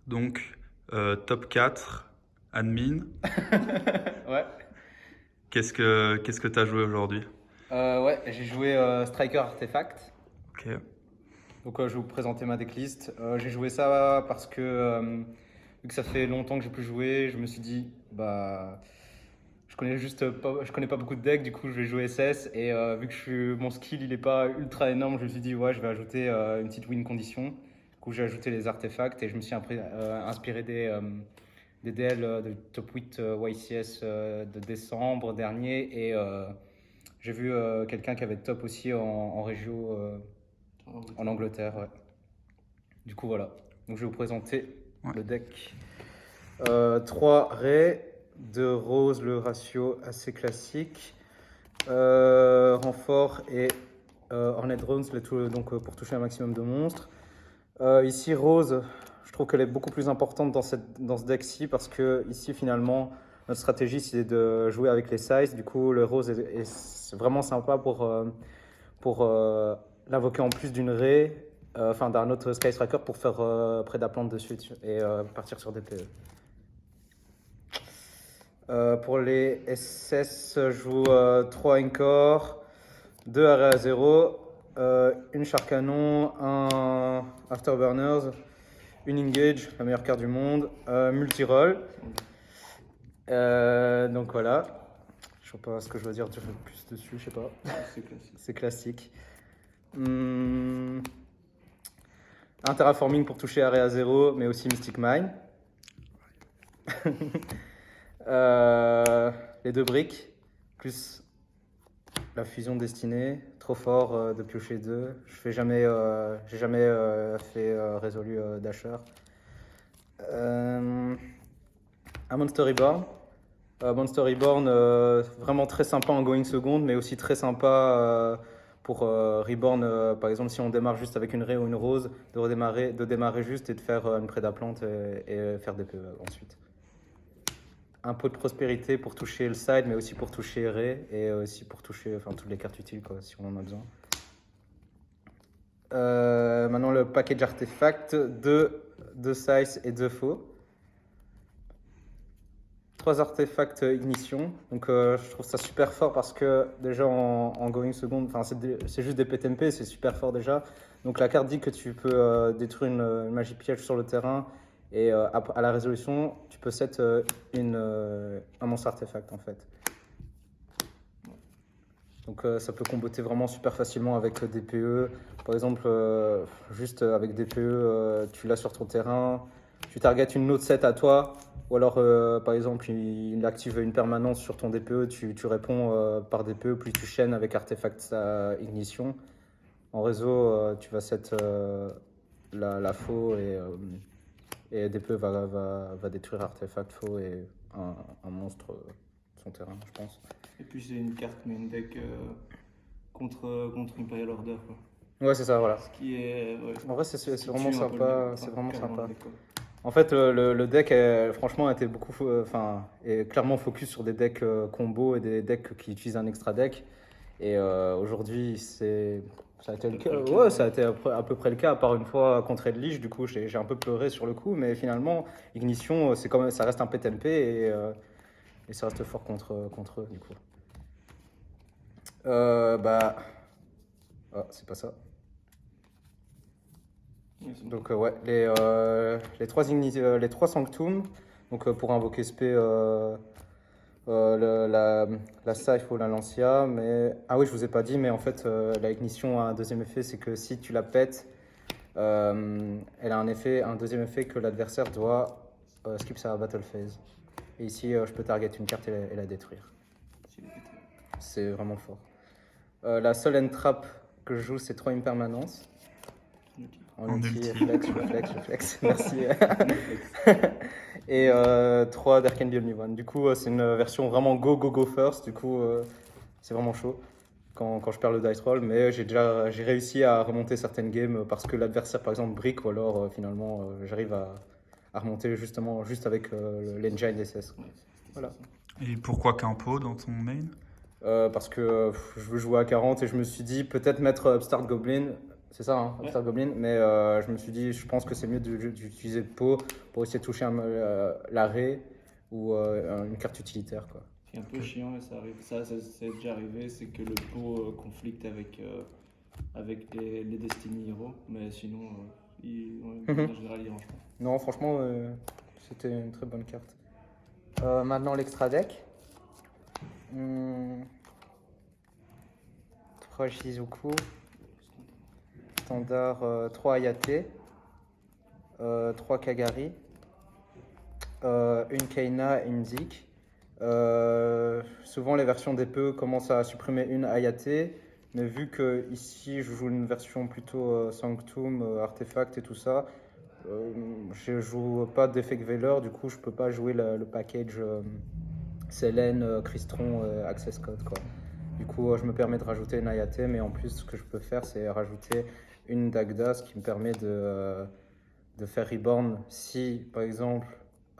Donc, top 4, admin. Ouais. Qu'est-ce que tu as joué aujourd'hui? Ouais, j'ai joué Striker Artefact. Ok. Donc je vais vous présenter ma decklist. J'ai joué ça parce que vu que ça fait longtemps que j'ai plus joué, je me suis dit bah je connais pas beaucoup de decks, du coup je vais jouer SS et vu que mon skill il est pas ultra énorme, je me suis dit ouais je vais ajouter une petite win condition. Du coup j'ai ajouté les artefacts et je me suis inspiré des DL de top 8 YCS de décembre dernier et j'ai vu quelqu'un qui avait top aussi en régio en Angleterre. Ouais. Du coup, voilà. Donc, je vais vous présenter Ouais. le deck. 3 Ray, 2 Rose, le ratio assez classique. Renfort et Hornet Drones, donc pour toucher un maximum de monstres. Ici, Rose, je trouve qu'elle est beaucoup plus importante dans ce deck-ci parce que ici, finalement, notre stratégie, c'est de jouer avec les sizes. Du coup, le Rose est vraiment sympa pour l'invoquer en plus d'une Ray, enfin d'un autre Sky Striker pour faire Prédaplante de suite et partir sur des PE. Pour les SS, je joue 3 Encore, 2 arrêts à 0, une char canon, un Afterburners, une Engage, la meilleure carte du monde, multi-roll. Donc voilà. Je sais pas ce que je dois dire plus dessus, je sais pas. C'est classique. C'est classique. Un terraforming pour toucher Area 0, mais aussi Mystic Mine. Les 2 briques, plus la fusion destinée. Trop fort de piocher 2. J'ai jamais fait résolu Dasher. Un Monster Reborn. Monster Reborn, vraiment très sympa en going seconde, mais aussi très sympa pour Reborn. Par exemple, si on démarre juste avec une Ray ou une Rose, de démarrer juste et de faire une Prédaplante et faire des PE ensuite. Un pot de prospérité pour toucher le side, mais aussi pour toucher Ray et aussi pour toucher toutes les cartes utiles quoi, si on en a besoin. Maintenant, le package artefact, 2 size et 2 faux. 3 artefacts ignition. Donc je trouve ça super fort parce que déjà en going seconde, c'est juste des PTMP, c'est super fort déjà. Donc la carte dit que tu peux détruire une magie piège sur le terrain et à la résolution, tu peux set un monstre artefact en fait. Donc ça peut comboter vraiment super facilement avec des PE. Par exemple, juste avec des PE, tu l'as sur ton terrain, tu targetes une autre set à toi, ou alors par exemple il active une permanence sur ton DPE, tu réponds par DPE, puis tu chaînes avec artefact à ignition. En réseau, tu vas set la faux et DPE va détruire artefact faux et un monstre de son terrain, je pense. Et puis c'est une carte main deck contre Imperial Order. Quoi. Ouais, c'est ça, voilà. Ce qui est. Ouais, En vrai, c'est qui vraiment tue un peu le sympa. deck, C'est vraiment carrément sympa. le deck, quoi. En fait, le deck, franchement, était est clairement focus sur des decks combo et des decks qui utilisent un extra deck. Et aujourd'hui, ça a été le cas. Ouais, ça a été à peu près le cas, à part une fois contre Edlich. Du coup, j'ai un peu pleuré sur le coup, mais finalement, Ignition, c'est quand même, ça reste un PTMP et ça reste fort contre eux, du coup. C'est pas ça. Donc ouais, les 3 Sanctum, donc pour invoquer SP, la Scythe ou la Lancia, mais... Ah oui, je vous ai pas dit, mais en fait, la ignition a un deuxième effet, c'est que si tu la pètes, elle a un deuxième effet que l'adversaire doit skip sa battle phase. Et ici, je peux target une carte et la détruire. C'est vraiment fort. La seule entrap que je joue, c'est 3 impermanences. En ulti, flex, merci. Et 3 d'Arcane Beyond Me One. Du coup, c'est une version vraiment go first. Du coup, c'est vraiment chaud quand je perds le dice roll. Mais j'ai réussi à remonter certaines games parce que l'adversaire, par exemple, brick, ou alors finalement, j'arrive à remonter justement juste avec l'engine SS. Voilà. Et pourquoi Campo dans ton main? Parce que je veux jouer à 40 et je me suis dit peut-être mettre Upstart Goblin C'est ça, hein, Ouais. Upstart Goblin. Mais je me suis dit, je pense que c'est mieux d'utiliser Po pour essayer de toucher l'arrêt ou une carte utilitaire, quoi. Ce qui est un peu chiant, et ça arrive, ça c'est déjà arrivé, c'est que le pot conflicte avec les Destiny Heroes, mais sinon, en général, il range pas. Non, franchement, c'était une très bonne carte. Maintenant, l'extra deck. 3 Shizuku. Standard 3 Ayate. 3 Kagari. Une Kaina et une Zik. Souvent, les versions DPE commencent à supprimer une Ayate. Mais vu que ici, je joue une version plutôt Sanctum, Artefact et tout ça, je joue pas d'Effect Veiler, du coup je peux pas jouer le package Selene, Crystron, Access Code, quoi. Du coup je me permets de rajouter une Ayate, mais en plus ce que je peux faire c'est rajouter une Dagda, ce qui me permet de faire Reborn si par exemple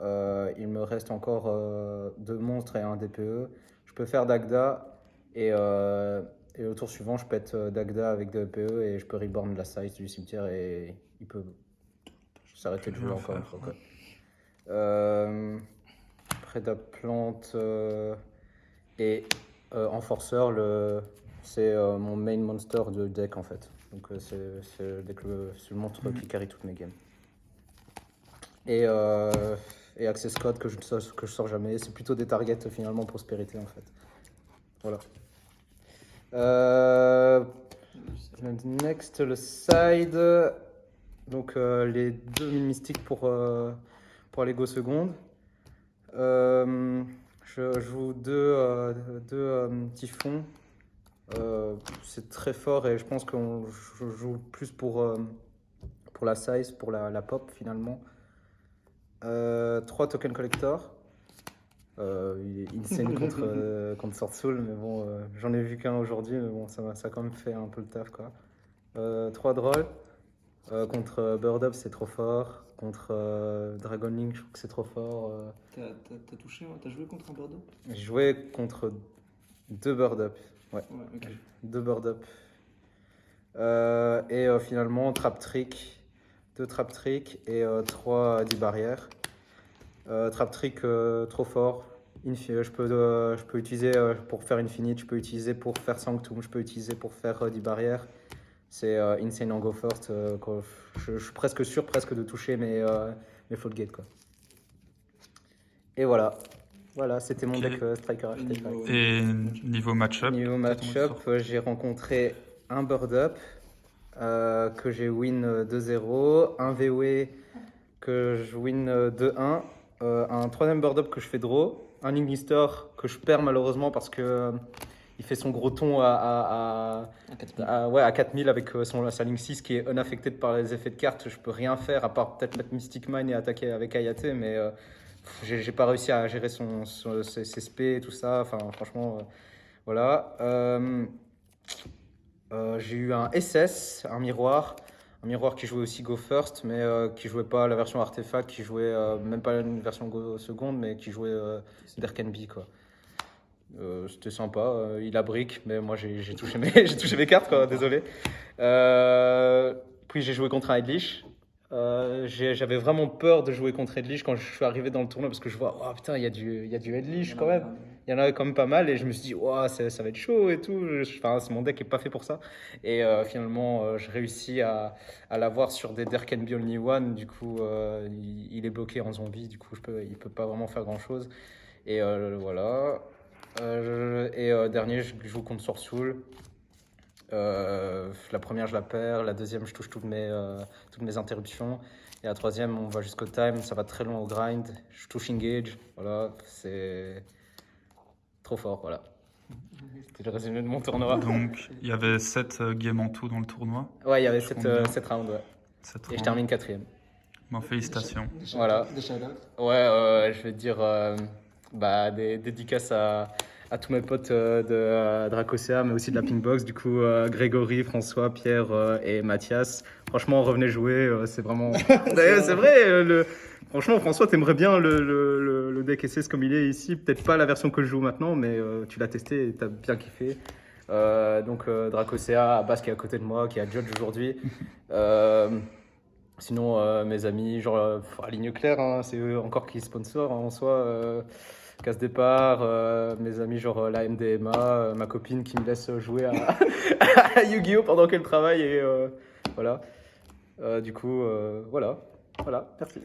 il me reste encore 2 monstres et un DPE. Je peux faire Dagda et au tour suivant je pète Dagda avec DPE et je peux Reborn la size du cimetière et il peut s'arrêter de jouer encore une fois, quoi. Prédaplante et Enforceur, c'est mon main monster de deck en fait. Donc c'est le monstre qui carry toutes mes games. Et Access Code que je sors jamais. C'est plutôt des targets finalement prospérité en fait. Voilà. Next, le side. Donc les 2 mines mystiques pour les go secondes. Je joue deux typhons. C'est très fort et je pense que je joue plus pour la size, pour la pop finalement. 3 token collector. Il est insane contre Sword Soul, mais bon, j'en ai vu qu'un aujourd'hui, mais bon, ça a quand même fait un peu le taf, quoi. 3 drôles. Contre Bird Up, c'est trop fort. Contre Dragon Link, je trouve que c'est trop fort. T'as touché, hein, t'as joué contre un Bird Up? J'ai joué contre 2 Bird Up. Ouais, Ouais, ok. 2 Bird Up. Et finalement, Trap Trick. 2 Trap Trick et 3 10 barrières. Trap Trick, trop fort. Je peux utiliser pour faire Infinite, je peux utiliser pour faire Sanctum, je peux utiliser pour faire 10 barrières. C'est insane en go first. Je suis presque sûr de toucher mes floodgates, quoi. Et voilà. Voilà, c'était mon Ok. deck Striker Archetype. Et niveau match-up, Niveau match-up, j'ai rencontré un Bird Up que j'ai win 2-0, un VOE que je win 2-1, un troisième Bird Up que je fais draw, un Ignister que je perds malheureusement parce que il fait son gros ton à 4000 avec sa ligne 6 qui est unaffected par les effets de cartes. Je peux rien faire à part peut-être mettre Mystic Mine et attaquer avec Ayate, mais j'ai pas réussi à gérer ses spé et tout ça. Enfin, franchement, voilà. J'ai eu un SS, un miroir qui jouait aussi Go First, mais qui jouait pas la version Artefact, qui jouait même pas une version Go Seconde, mais qui jouait Derkenby, quoi. C'était sympa, il a brick, mais moi j'ai touché mes cartes, quoi, désolé. Puis j'ai joué contre un Edlich. J'avais vraiment peur de jouer contre Edlich quand je suis arrivé dans le tournoi parce que je vois, oh putain, il y a du Edlich quand même. Il y en a quand même pas mal et je me suis dit, oh, ça va être chaud et tout. Enfin, mon deck est pas fait pour ça. Et finalement, je réussis à l'avoir sur des Derkenby Only One. Du coup, il est bloqué en zombie. Du coup, il peut pas vraiment faire grand chose. Et voilà. Dernier, je joue contre Sword Soul. La première, je la perds. La deuxième, je touche toutes mes interruptions. Et la troisième, on va jusqu'au time. Ça va très long au grind. Je touche engage. Voilà, c'est trop fort. Voilà. C'était le résumé de mon tournoi. Donc, il y avait 7 games en tout dans le tournoi. Ouais, il y avait Je 7 compte bien. rounds. Ouais. 7 Et je termine 4ème. Bon, félicitations. Voilà. Des shout-outs. Ouais, je vais te dire des dédicaces à tous mes potes de Dracosea, mais aussi de la Pinkbox, du coup Grégory, François, Pierre et Mathias. Franchement, revenez jouer, c'est vraiment... c'est vrai, franchement, François, t'aimerais bien le deck SS comme il est ici. Peut-être pas la version que je joue maintenant, mais tu l'as testé et t'as bien kiffé. Dracosea, Abbas qui est à côté de moi, qui est à Judge aujourd'hui. Sinon, mes amis, Ligne Claire, hein, c'est eux encore qui sponsor en soi. Casse Départ, mes amis la MDMA, ma copine qui me laisse jouer à Yu-Gi-Oh pendant qu'elle travaille et voilà. Voilà, merci.